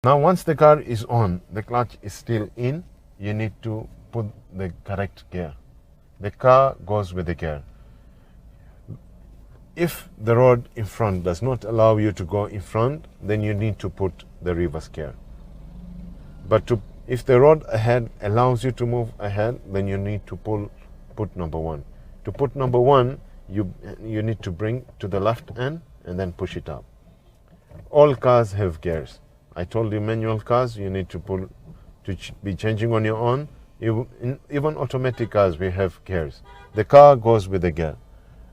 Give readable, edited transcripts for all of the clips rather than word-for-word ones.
Now once the car is on, the clutch is still in, you need to put the correct gear. The car goes with the gear. If the road in front does not allow you to go in front, then you need to put the reverse gear. But if the road ahead allows you to move ahead, then you need to put number one. To put number one, you need to bring to the left end and then push it up. All cars have gears. I told you manual cars, you need to be changing on your own. Even automatic cars, we have gears. The car goes with the gear.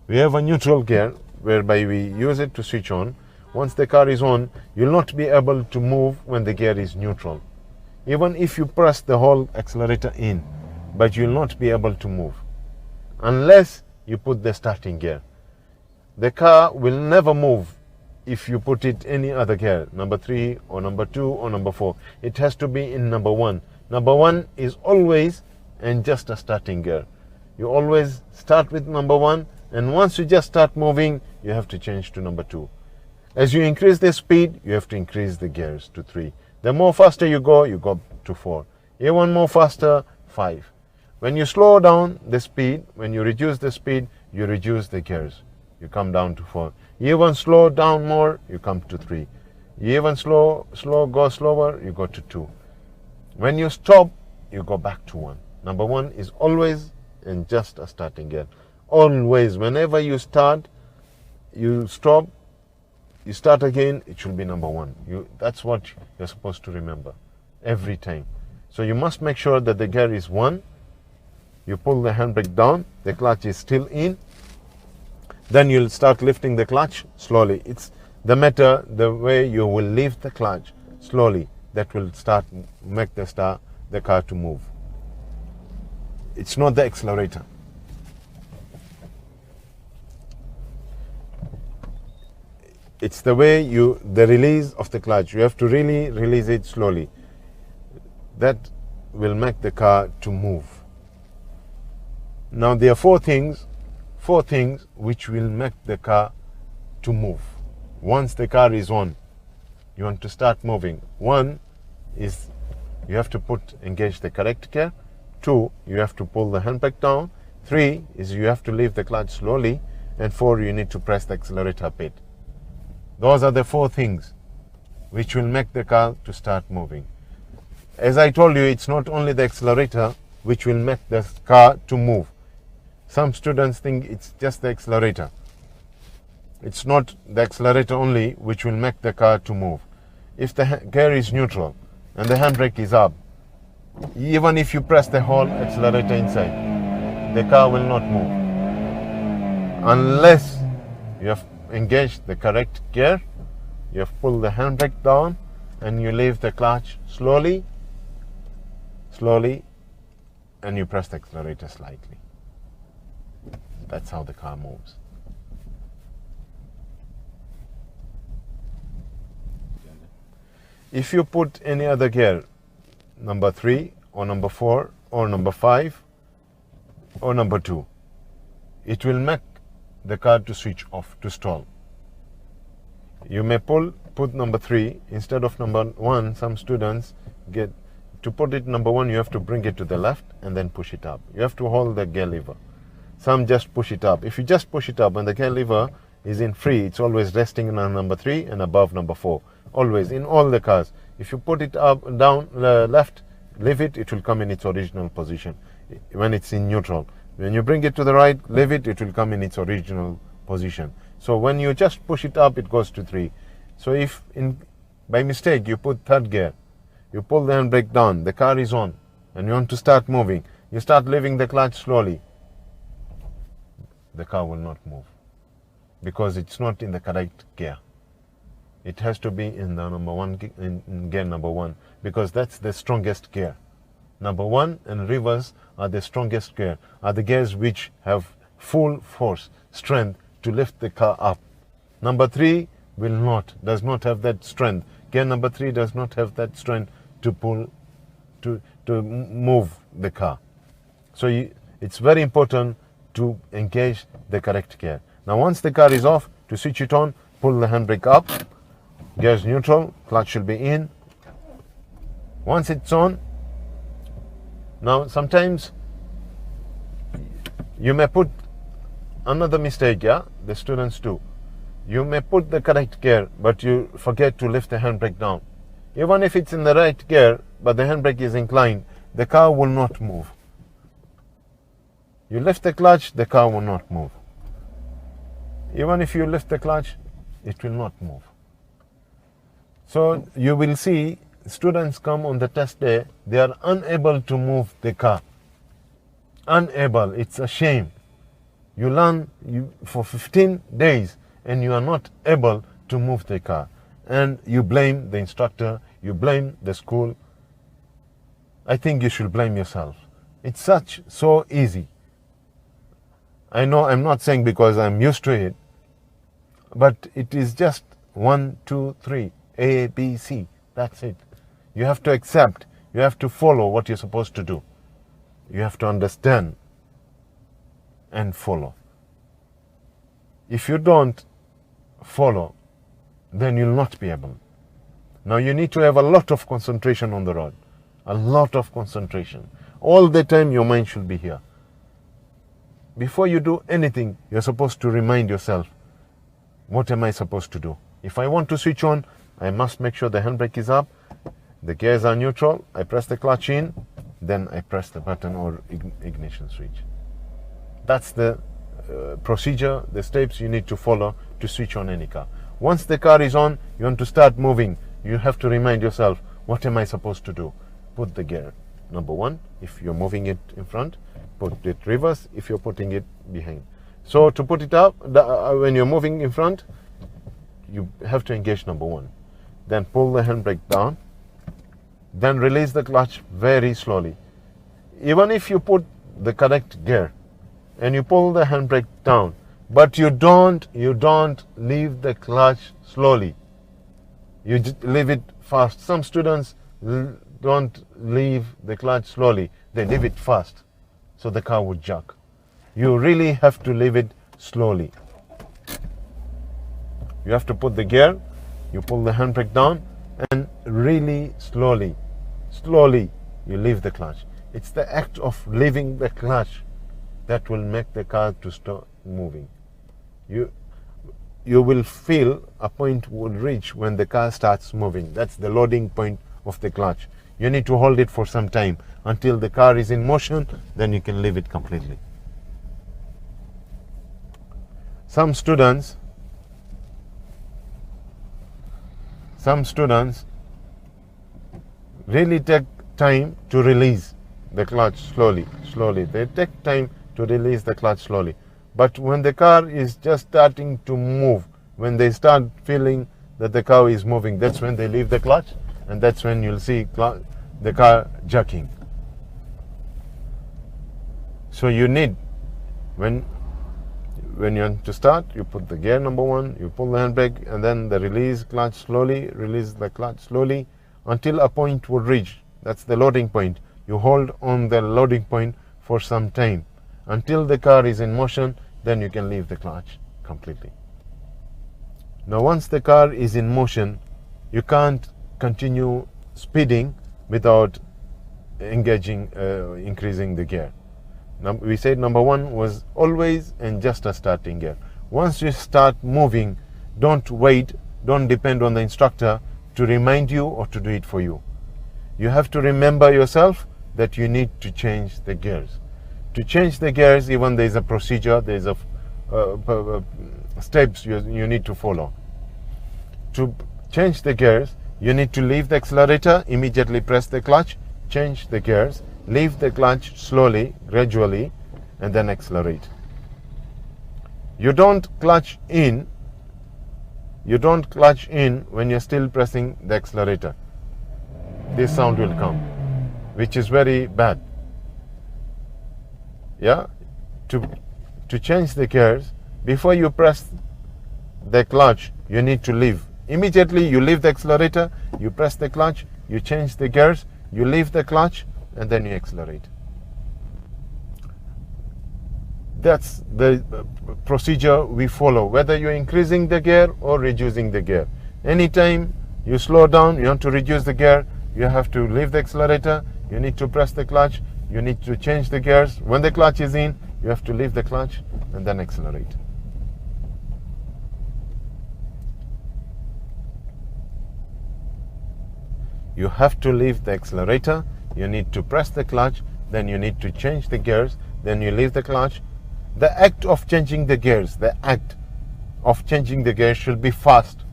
We have a neutral gear whereby we use it to switch on. Once the car is on, you'll not be able to move when the gear is neutral. Even if you press the whole accelerator in, but you'll not be able to move unless you put the starting gear. The car will never move if you put it any other gear, number 3 or number 2 or number 4. It has to be in number 1. Number 1 is always and just a starting gear. You always start with number 1, and once you just start moving, you have to change to number 2. As you increase the speed, you have to increase the gears to 3. The more faster you go to 4. Even more faster, 5. When you slow down the speed, when you reduce the speed, you reduce the gears. You come down to 4. You even slow down more, you come to 3. You even go slower, you go to 2. When you stop, you go back to 1. Number 1 is always and just a starting gear. Always, whenever you start, you stop, you start again, it should be number 1. That's what you're supposed to remember every time. So you must make sure that the gear is 1. You pull the handbrake down, the clutch is still in. Then you'll start lifting the clutch slowly. It's the way you will lift the clutch slowly, that will make the car to move. It's not the accelerator. It's the way the release of the clutch. You have to really release it slowly. That will make the car to move. Now there are four things which will make the car to move. Once the car is on, you want to start moving. 1 is you have to engage the correct gear. 2, you have to pull the handbrake down. 3 is you have to leave the clutch slowly. And 4, you need to press the accelerator a bit. Those are the 4 things which will make the car to start moving. As I told you, it's not only the accelerator which will make the car to move. Some students think it's just the accelerator. It's not the accelerator only which will make the car to move. If the gear is neutral and the handbrake is up, even if you press the whole accelerator inside, the car will not move. Unless you have engaged the correct gear, you have pulled the handbrake down and you leave the clutch slowly, and you press the accelerator slightly. That's how the car moves. If you put any other gear, number 3 or number 4 or number 5 or number 2, it will make the car to switch off, to stall. You may put number 3 instead of number 1. Some students to put it number 1, you have to bring it to the left and then push it up. You have to hold the gear lever. Some just push it up. If you just push it up and the gear lever is in free, it's always resting on number 3 and above number 4. Always, in all the cars. If you put it up, down, left, leave it, it will come in its original position when it's in neutral. When you bring it to the right, leave it, it will come in its original position. So when you just push it up, it goes to 3. So if by mistake you put 3rd gear, you pull the handbrake down, the car is on, and you want to start moving, you start leaving the clutch slowly, the car will not move because it's not in the correct gear. It has to be in the in gear number 1, because that's the strongest gear. Number 1 and reverse are the strongest gear, are the gears which have full force, strength to lift the car up. Number 3 does not have that strength. Gear number 3 does not have that strength to move the car. So it's very important to engage the correct gear. Now once the car is off, to switch it on, pull the handbrake up, gears neutral, clutch should be in, Once it's on, now sometimes you may put another mistake, yeah, the students do. You may put the correct gear, but you forget to lift the handbrake down. Even if it's in the right gear, but the handbrake is inclined, the car will not move. You lift the clutch, the car will not move. Even if you lift the clutch, it will not move. So you will see students come on the test day, they are unable to move the car. Unable, it's a shame. You learn for 15 days and you are not able to move the car. And you blame the instructor, you blame the school. I think you should blame yourself. It's so easy. I know I'm not saying because I'm used to it, but it is just 1, 2, 3, A, B, C. That's it. You have to accept. You have to follow what you're supposed to do. You have to understand and follow. If you don't follow, then you'll not be able. Now you need to have a lot of concentration on the road. A lot of concentration. All the time your mind should be here. Before you do anything, you're supposed to remind yourself, what am I supposed to do? If I want to switch on, I must make sure the handbrake is up, the gears are neutral, I press the clutch in, then I press the button or ignition switch. That's the procedure, the steps you need to follow to switch on any car. Once the car is on, you want to start moving, you have to remind yourself, what am I supposed to do? Put the gear number 1, if you're moving it in front, put it reverse if you're putting it behind. So to put it up, when you're moving in front, you have to engage number 1. Then pull the handbrake down, then release the clutch very slowly. Even if you put the correct gear and you pull the handbrake down, but you don't leave the clutch slowly. You just leave it fast. Some students don't leave the clutch slowly. They leave it fast, so the car would jerk. You really have to leave it slowly. You have to put the gear, you pull the handbrake down, and really slowly you leave the clutch. It's the act of leaving the clutch that will make the car to start moving. You will feel a point will reach when the car starts moving. That's the loading point of the clutch. You need to hold it for some time until the car is in motion, then you can leave it completely. Some students really take time to release the clutch slowly. They take time to release the clutch slowly. But when the car is just starting to move, when they start feeling that the car is moving, that's when they leave the clutch, and that's when you'll see the car jerking. So you need, when you want to start, you put the gear number 1, you pull the handbrake, and then the release clutch slowly, release the clutch slowly until a point will reach. That's the loading point. You hold on the loading point for some time until the car is in motion, then you can leave the clutch completely. Now once the car is in motion, you can't continue speeding without engaging, increasing the gear. Now, we said number 1 was always and just a starting gear. Once you start moving, don't wait, don't depend on the instructor to remind you or to do it for you. You have to remember yourself that you need to change the gears. To change the gears, even there is a procedure, there is a steps you need to follow. To change the gears, you need to leave the accelerator, immediately press the clutch, change the gears, leave the clutch slowly, gradually, and then accelerate. You don't clutch in when you're still pressing the accelerator. This sound will come, which is very bad. Yeah, to change the gears, before you press the clutch, you need to leave. Immediately you leave the accelerator, you press the clutch, you change the gears, you leave the clutch, and then you accelerate. That's the procedure we follow, whether you're increasing the gear or reducing the gear. Anytime you slow down, you want to reduce the gear, you have to leave the accelerator, you need to press the clutch, you need to change the gears. When the clutch is in, you have to leave the clutch and then accelerate. You have to leave the accelerator, you need to press the clutch, then you need to change the gears, then you leave the clutch. The act of changing the gears, should be fast,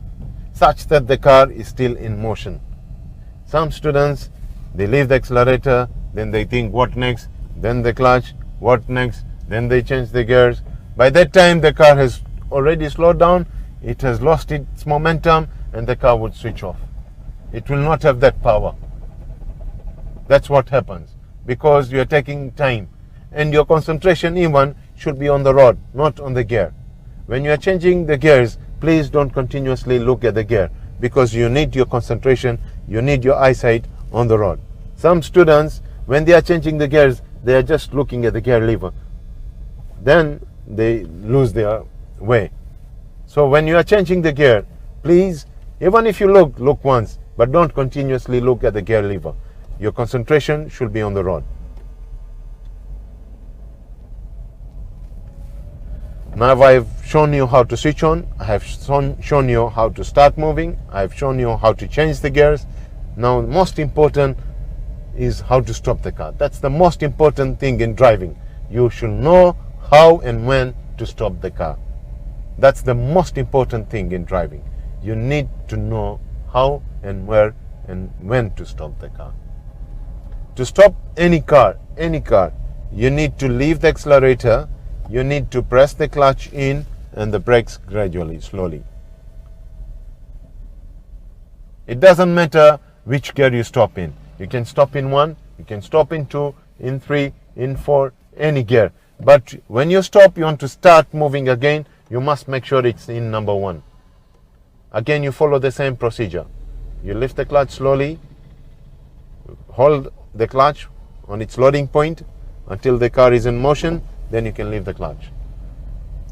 such that the car is still in motion. Some students, they leave the accelerator, then they think what next, then the clutch, what next, then they change the gears. By that time the car has already slowed down, it has lost its momentum, and the car would switch off. It will not have that power. That's what happens, because you are taking time, and your concentration even should be on the rod, not on the gear. When you are changing the gears, please don't continuously look at the gear, because you need your concentration, you need your eyesight on the rod. Some students, when they are changing the gears, they are just looking at the gear lever. Then they lose their way. So when you are changing the gear, please, even if you look once, but don't continuously look at the gear lever. Your concentration should be on the rod. Now I've shown you how to switch on, I have shown you how to start moving, I have shown you how to change the gears. Now the most important is how to stop the car. That's the most important thing in driving. You should know how and when to stop the car. That's the most important thing in driving. You need to know how and where and when to stop the car. To stop any car, you need to leave the accelerator, you need to press the clutch in and the brakes gradually, slowly. It doesn't matter which gear you stop in. You can stop in 1, you can stop in 2, in 3, in 4, any gear. But when you stop, you want to start moving again, you must make sure it's in number 1. Again, you follow the same procedure. You lift the clutch slowly, hold the clutch on its loading point until the car is in motion, then you can leave the clutch.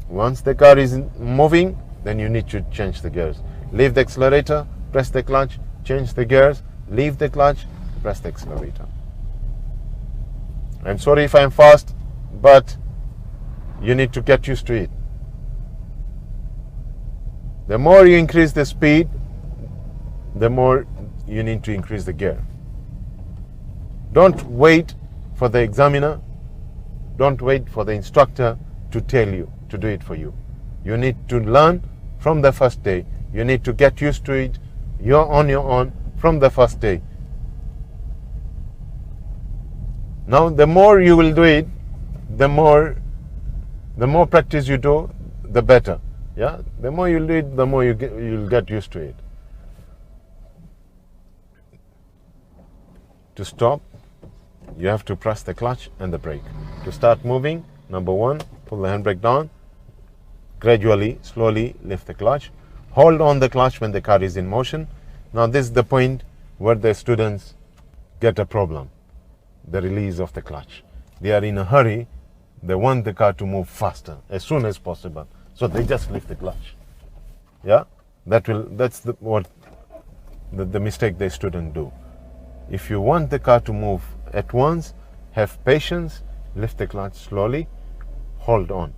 Once the car is moving, then you need to change the gears. Leave the accelerator, press the clutch, change the gears, leave the clutch, press the accelerator. I'm sorry if I'm fast, but you need to get used to it. The more you increase the speed, the more you need to increase the gear. Don't wait for the examiner, don't wait for the instructor to tell you to do it for you. You need to learn from the first day. You need to get used to it. You're on your own from the first day. Now the more you will do it, the more practice you do, the better. Yeah, the more you do it, the more you'll get used to it. To stop, you have to press the clutch and the brake. To start moving, number 1, pull the handbrake down. Gradually, slowly lift the clutch. Hold on the clutch when the car is in motion. Now this is the point where the students get a problem. The release of the clutch. They are in a hurry. They want the car to move faster, as soon as possible. So they just lift the clutch. Yeah, that's the mistake the student do. If you want the car to move at once, have patience, lift the clutch slowly, hold on.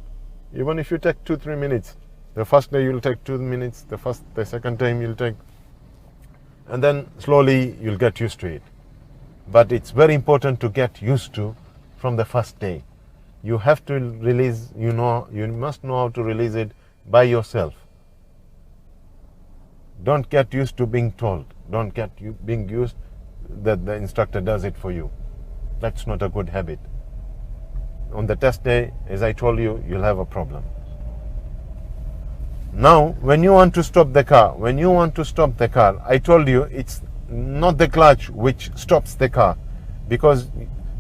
Even if you take 2-3 minutes, the first day you'll take 2 minutes, the second time you'll take, and then slowly you'll get used to it. But it's very important to get used to from the first day. You have to release, you must know how to release it by yourself. Don't get used to being told. Don't get being used that the instructor does it for you. That's not a good habit. On the test day, as I told you, you'll have a problem. Now, when you want to stop the car, I told you it's not the clutch which stops the car. Because,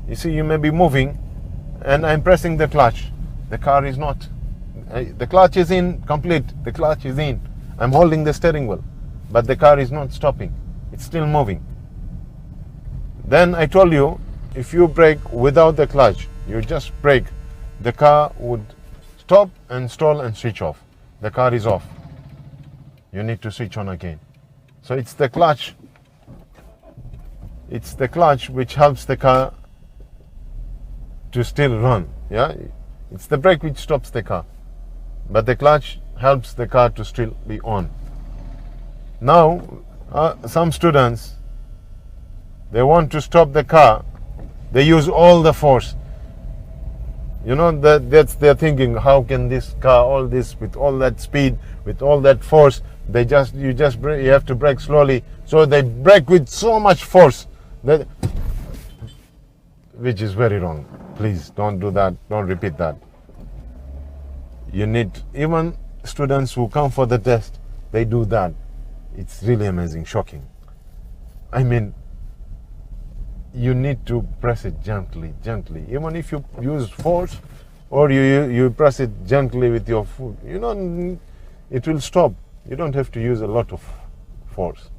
you see, you may be moving and I'm pressing the clutch. The car is not. The clutch is in, complete. The clutch is in. I'm holding the steering wheel. But the car is not stopping. It's still moving. Then I told you, if you brake without the clutch, you just brake, the car would stop and stall and switch off. The car is off. You need to switch on again. So it's the clutch It's the clutch which helps the car to still run. Yeah, it's the brake which stops the car, but the clutch helps the car to still be on. Now, some students, they want to stop the car, they use all the force. You know, that's their thinking. How can this car, all this, with all that speed, with all that force, you have to brake slowly. So they brake with so much force, which is very wrong. Please don't do that. Don't repeat that. You need, even students who come for the test, they do that. It's really amazing, shocking. I mean, you need to press it gently. Even if you use force, or you press it gently with your foot, it will stop. You don't have to use a lot of force.